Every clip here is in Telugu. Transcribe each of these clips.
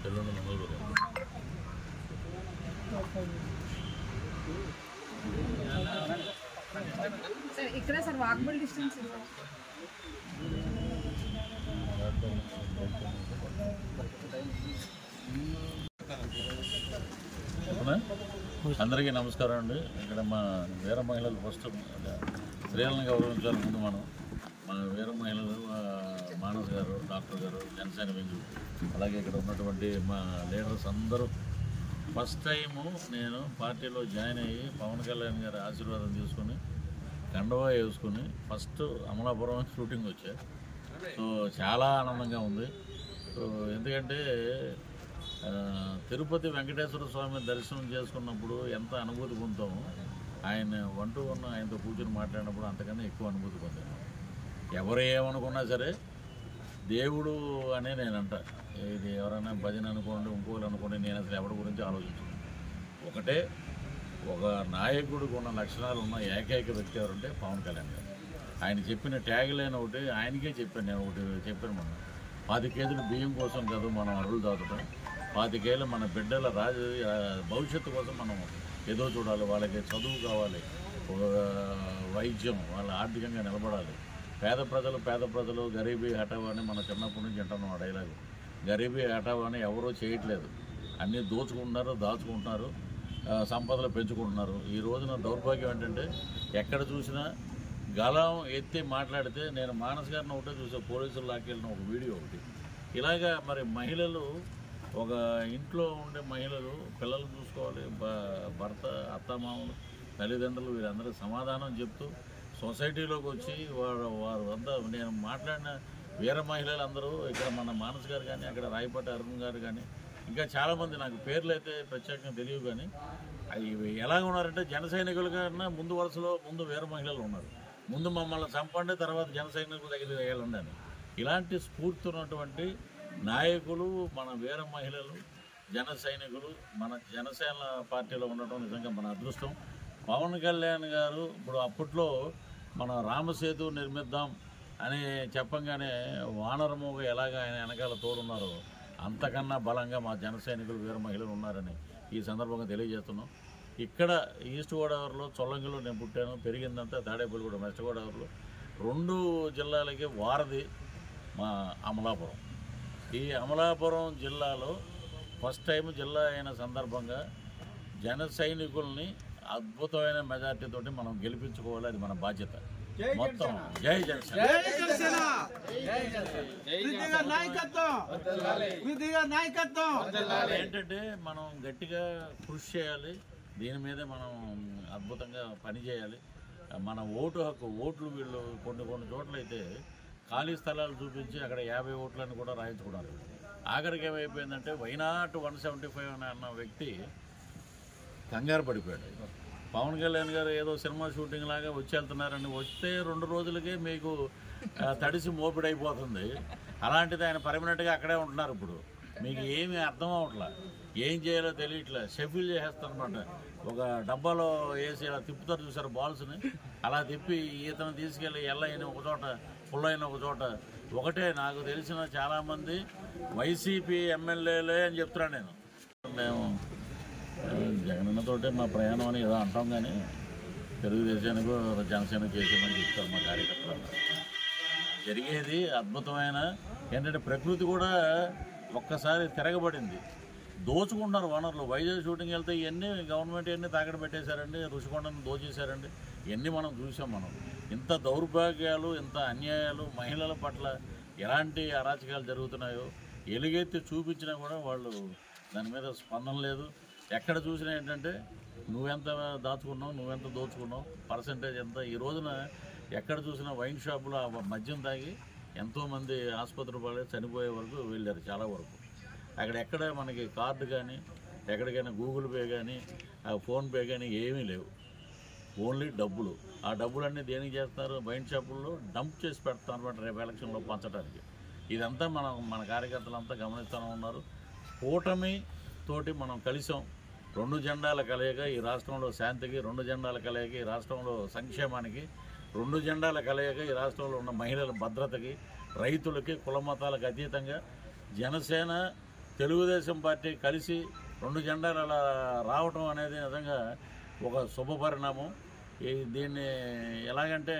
ఎల్లుండి మంగళగిరి. సార్ ఇక్కడ సార్ వాకబుల్ డిస్టెన్స్ అందరికీ నమస్కారం అండి. ఇక్కడ మా వీర మహిళలు ఫస్ట్ స్త్రీలను గౌరవించాలి. ముందు మనం మా వీర మహిళలు మానస్ గారు, డాక్టర్ గారు, జనసేన వింగు, అలాగే ఇక్కడ ఉన్నటువంటి మా లీడర్స్ అందరూ ఫస్ట్ టైము నేను పార్టీలో జాయిన్ అయ్యి పవన్ కళ్యాణ్ గారి ఆశీర్వాదం తీసుకొని కండవా వేసుకుని ఫస్ట్ అమలాపురం షూటింగ్ వచ్చా. సో చాలా ఆనందంగా ఉంది. సో ఎందుకంటే తిరుపతి వెంకటేశ్వర స్వామి దర్శనం చేసుకున్నప్పుడు ఎంత అనుభూతి పొందుతామో ఆయన వంటూ ఉన్న ఆయనతో కూర్చొని మాట్లాడినప్పుడు అంతకన్నా ఎక్కువ అనుభూతి పొందాను. ఎవరు ఏమనుకున్నా సరే దేవుడు అనే నేనంట. ఇది ఎవరైనా భజన అనుకోండి, ఇంకోళ్ళు అనుకోండి, నేను అసలు ఎవరి గురించి ఆలోచించను. ఒకటే ఒక నాయకుడికి ఉన్న లక్షణాలు ఉన్న ఏకైక వ్యక్తి ఎవరంటే పవన్ కళ్యాణ్ గారు. ఆయన చెప్పిన ట్యాగ్ లైన్ ఒకటి ఆయనకే చెప్పాను. నేను ఒకటి చెప్పాను, మొన్న 10 కేజీలు బియ్యం కోసం కాదు మనం అరువులు దాటుతాం, 25 ఏళ్ళు మన బిడ్డల భవిష్యత్తు కోసం మనం ఏదో చూడాలి, వాళ్ళకి చదువు కావాలి, వైద్యం, వాళ్ళ ఆర్థికంగా నిలబడాలి. పేద ప్రజలు గరీబీ హఠావో అని మన చిన్నప్పటి నుంచి వింటున్నాం ఆ డైలాగు. గరీబీ హఠావో అని ఎవరో చేయట్లేదు, అన్నీ దోచుకుంటున్నారు, దాచుకుంటున్నారు, సంపదలు పెంచుకుంటున్నారు. ఈ రోజున దౌర్భాగ్యం ఏంటంటే ఎక్కడ చూసినా గలం ఎత్తి మాట్లాడితే, నేను మానస్ గారిని ఒకటే చూసా, పోలీసులు లాక్కెళ్ళిన ఒక వీడియో ఒకటి. ఇలాగా మరి మహిళలు, ఒక ఇంట్లో ఉండే మహిళలు పిల్లలు చూసుకోవాలి, భర్త, అత్తమామలు, తల్లిదండ్రులు, వీరందరూ సమాధానం చెప్తూ సొసైటీలోకి వచ్చి వారు అంతా నేను మాట్లాడిన వీర మహిళలు అందరూ ఇక్కడ మన మానస్ గారు కానీ, అక్కడ రాయపాటి అరుణ్ గారు కానీ, ఇంకా చాలామంది నాకు పేర్లు అయితే ప్రత్యేకంగా తెలియవు కానీ అవి ఎలాగ ఉన్నారంటే జన సైనికుల కన్నా ముందు వరుసలో ముందు వీర మహిళలు ఉన్నారు. ముందు మమ్మల్ని చంపండి, తర్వాత జన సైనికుల దగ్గర వేయాలండి. ఇలాంటి స్ఫూర్తి ఉన్నటువంటి నాయకులు మన వీర మహిళలు, జన సైనికులు మన జనసేన పార్టీలో ఉండటం నిజంగా మన అదృష్టం. పవన్ కళ్యాణ్ గారు ఇప్పుడు అప్పట్లో మన రామసేతు నిర్మిద్దాం అని చెప్పంగానే వానరమూగ ఎలాగ ఆయన వెనకాల తోడున్నారో అంతకన్నా బలంగా మా జన సైనికులు, వీర మహిళలు ఉన్నారని ఈ సందర్భంగా తెలియజేస్తున్నాం. ఇక్కడ ఈస్ట్ గోదావరిలో చొల్లంగిలో నేను పుట్టాను, పెరిగిందంతా తాడేపల్లిగూడెం వెస్ట్ గోదావరిలో. 2 జిల్లాలకి వారధి మా అమలాపురం. ఈ అమలాపురం జిల్లాలో ఫస్ట్ టైం జిల్లా అయిన సందర్భంగా జన సైనికుల్ని అద్భుతమైన మెజార్టీతోటి మనం గెలిపించుకోవాలి, అది మన బాధ్యత. మొత్తం జై జనసేన. ఏంటంటే మనం గట్టిగా కృషి చేయాలి, దీని మీదే మనం అద్భుతంగా పనిచేయాలి. మన ఓటు హక్కు, ఓట్లు వీళ్ళు కొన్ని చోట్ల అయితే ఖాళీ స్థలాలు చూపించి అక్కడ 50 ఓట్లని కూడా రాయించుకున్నారు. ఆఖరికి ఏమైపోయిందంటే వైనాట్ 175 అన్న వ్యక్తి కంగారు పడిపోయాడు. పవన్ కళ్యాణ్ గారు ఏదో సినిమా షూటింగ్ లాగా వచ్చి వెళ్తున్నారని వస్తే 2 రోజులకే మీకు తడిసి మోపిడైపోతుంది. అలాంటిది ఆయన పర్మనెంట్గా అక్కడే ఉంటున్నారు. ఇప్పుడు మీకు ఏమీ అర్థం అవట్లా, ఏం చేయాలో తెలియట్లే, షెఫిల్ చేసేస్తారనమాట. ఒక డబ్బాలో వేసి ఇలా తిప్పుతారు చూసారు బాల్స్ని, అలా తిప్పి ఈతను తీసుకెళ్ళి ఎల్లయిన ఒక చోట, పుల్లయిన ఒక చోట. ఒకటే నాకు తెలిసిన చాలామంది వైసీపీ ఎమ్మెల్యేలే అని చెప్తున్నాను నేను. మేము జగనన్నతోటే మా ప్రయాణం అని ఏదో అంటాం, కానీ తెలుగుదేశానికి జనసేన చేసామని చెప్తారు మా కార్యకర్తలు. జరిగేది అద్భుతమైన ఏంటంటే ప్రకృతి కూడా ఒక్కసారి తిరగబడింది. దోచుకుంటున్నారు వనరులు. వైజాగ్ షూటింగ్ వెళ్తే ఇవన్నీ గవర్నమెంట్ ఇవన్నీ తాకడ పెట్టేశారండి, రుషికొండను దోచేశారండి. ఇవన్నీ మనం చూసాం. మనం ఇంత దౌర్భాగ్యాలు, ఇంత అన్యాయాలు, మహిళల పట్ల ఎలాంటి అరాచకాలు జరుగుతున్నాయో ఎలుగెత్తి చూపించినా కూడా వాళ్ళు దాని మీద స్పందన లేదు. ఎక్కడ చూసినా ఏంటంటే నువ్వెంత దాచుకున్నావు, నువ్వెంత దోచుకున్నావు, పర్సంటేజ్ ఎంత. ఈ రోజున ఎక్కడ చూసినా వైన్ షాపులో మద్యం తాగి ఎంతోమంది ఆసుపత్రి పడి చనిపోయే వరకు వెళ్ళారు. చాలా వరకు ఎక్కడ మనకి కార్డు కానీ, ఎక్కడికైనా గూగుల్ పే కానీ, ఫోన్పే కానీ ఏమీ లేవు. ఓన్లీ డబ్బులు. ఆ డబ్బులన్నీ దేనికి చేస్తారు? వైన్ షాపుల్లో డంప్ చేసి పెడతారు అనమాట, రేపు ఎలక్షన్లో పంచడానికి. ఇదంతా మన కార్యకర్తలంతా గమనిస్తూనే ఉన్నారు. కూటమి తోటి మనం కలిసాం. 2 జెండాల కలయిక ఈ రాష్ట్రంలో శాంతికి, 2 జెండాల కలయిక ఈ రాష్ట్రంలో సంక్షేమానికి, 2 జెండాల కలయిక ఈ రాష్ట్రంలో ఉన్న మహిళల భద్రతకి, రైతులకి, కుల మతాలకు అతీతంగా జనసేన తెలుగుదేశం పార్టీ కలిసి 2 జెండాలు అలా రావటం అనేది నిజంగా ఒక శుభ పరిణామం. దీన్ని ఎలాగంటే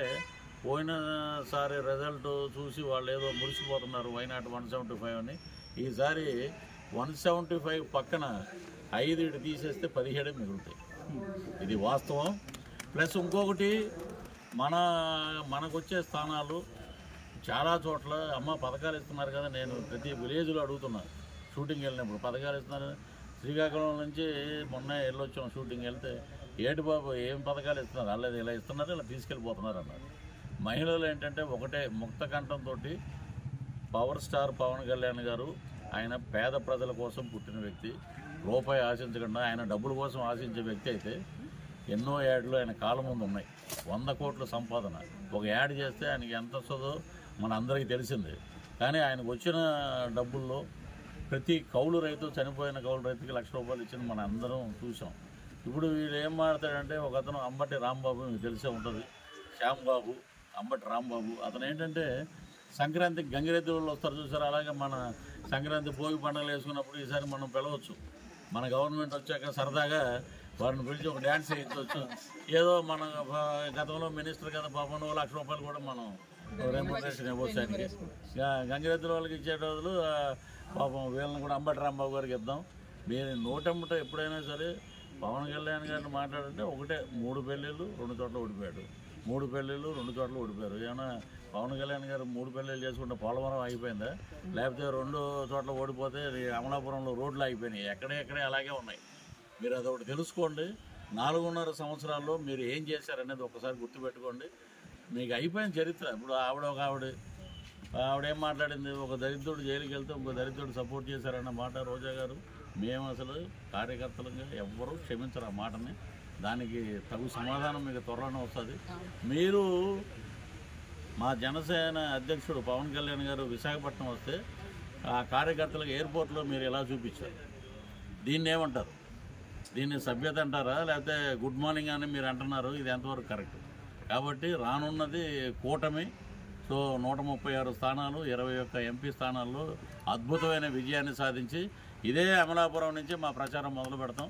పోయినసారి రిజల్ట్ చూసి వాళ్ళు ఏదో మురిసిపోతున్నారు వైనాట్ 175 అని. ఈసారి 175 పక్కన 5 తీసేస్తే 17 మిగులుతాయి. ఇది వాస్తవం. ప్లస్ ఇంకొకటి మనకు వచ్చే స్థానాలు చాలా చోట్ల అమ్మ పథకాలు ఇస్తున్నారు కదా. నేను ప్రతి విలేజ్లో అడుగుతున్నా షూటింగ్ వెళ్ళినప్పుడు పథకాలు ఇస్తున్నారు. శ్రీకాకుళం నుంచి మొన్న వెళ్ళొచ్చాం షూటింగ్ వెళ్తే ఏటి బాబు ఏం పథకాలు ఇస్తున్నారు, అలా ఇలా ఇస్తున్నారు, ఇలా తీసుకెళ్ళిపోతున్నారు అన్నారు. మహిళలు ఏంటంటే ఒకటే ముక్త కంఠంతో పవర్ స్టార్ పవన్ కళ్యాణ్ గారు ఆయన పేద ప్రజల కోసం పుట్టిన వ్యక్తి, రూపాయి ఆశించకుండా ఆయన డబ్బుల కోసం ఆశించే వ్యక్తి అయితే ఎన్నో యాడ్లు ఆయన కాలం ముందు ఉన్నాయి. 100 కోట్ల సంపాదన. ఒక యాడ్ చేస్తే ఆయనకి ఎంత వస్తుందో మన అందరికీ తెలిసింది. కానీ ఆయనకు వచ్చిన డబ్బుల్లో ప్రతి కౌలు రైతు, చనిపోయిన కౌలు రైతుకి ₹1,00,000 ఇచ్చింది మన అందరం చూసాం. ఇప్పుడు వీళ్ళు ఏం మాట్లాడాడంటే ఒక అతను అంబటి రాంబాబు, మీకు తెలిసే ఉంటుంది, శ్యాంబాబు, అంబటి రాంబాబు. అతను ఏంటంటే సంక్రాంతికి గంగిరెద్దు వాళ్ళు వస్తారు చూసారు, అలాగే మన సంక్రాంతి భోగి పండుగలు వేసుకున్నప్పుడు ఈసారి మనం పిలవచ్చు. మన గవర్నమెంట్ వచ్చాక సరదాగా వారిని పిలిచి ఒక డ్యాన్స్ వేయించవచ్చు. ఏదో మన గతంలో మినిస్టర్ కదా పాపం ₹1,00,000 కూడా మనం రెమ్యునరేషన్ ఇవ్వచ్చు ఆయనకి. గంగిరెద్దుల వాళ్ళకి ఇచ్చే రోజులు పాపం వీళ్ళని కూడా అంబటి రాంబాబు గారికి ఇద్దాం. మీరు నోటమ్మట ఎప్పుడైనా సరే పవన్ కళ్యాణ్ గారిని మాట్లాడంటే ఒకటే 3 పెళ్ళిళ్ళు 2 చోట్ల ఓడిపోయాడు, 3 పెళ్ళిళ్ళు 2 చోట్ల ఓడిపోయారు. ఏమైనా పవన్ కళ్యాణ్ గారు 3 పెళ్ళిళ్ళు చేసుకుంటే పోలవరం అయిపోయిందా? లేకపోతే 2 చోట్ల ఓడిపోతే అమలాపురంలో రోడ్లు అయిపోయినాయి. ఎక్కడే అలాగే ఉన్నాయి. మీరు అదొకటి తెలుసుకోండి. 4.5 సంవత్సరాల్లో మీరు ఏం చేశారనేది ఒకసారి గుర్తుపెట్టుకోండి. మీకు అయిపోయిన చరిత్ర. ఇప్పుడు ఆవిడేం మాట్లాడింది, ఒక దరిద్రుడు జైలుకి వెళ్తే ఇంకో దరిద్రుడు సపోర్ట్ చేశారన్న మాట రోజా గారు. మేము అసలు కార్యకర్తలుగా ఎవ్వరూ క్షమించరు ఆ మాటని. దానికి తగు సమాధానం మీకు త్వరలోనే వస్తుంది. మీరు మా జనసేన అధ్యక్షుడు పవన్ కళ్యాణ్ గారు విశాఖపట్నం వస్తే ఆ కార్యకర్తలకు ఎయిర్పోర్ట్లో మీరు ఎలా చూపించారు? దీన్ని ఏమంటారు? దీన్ని సభ్యత అంటారా, లేకపోతే గుడ్ మార్నింగ్ అని మీరు అంటున్నారు? ఇది ఎంతవరకు కరెక్ట్? కాబట్టి రానున్నది కూటమి. సో 136 స్థానాలు, 21 ఎంపీ స్థానాల్లో అద్భుతమైన విజయాన్ని సాధించి ఇదే అమలాపురం నుంచి మా ప్రచారం మొదలు పెడతాం.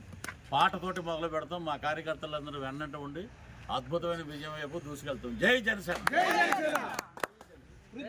పాటతోటి మొదలు పెడతాం. మా కార్యకర్తలందరూ వెన్నంట ఉండి అద్భుతమైన విజయం వైపు దూసుకెళ్తాం. జై జనసేన.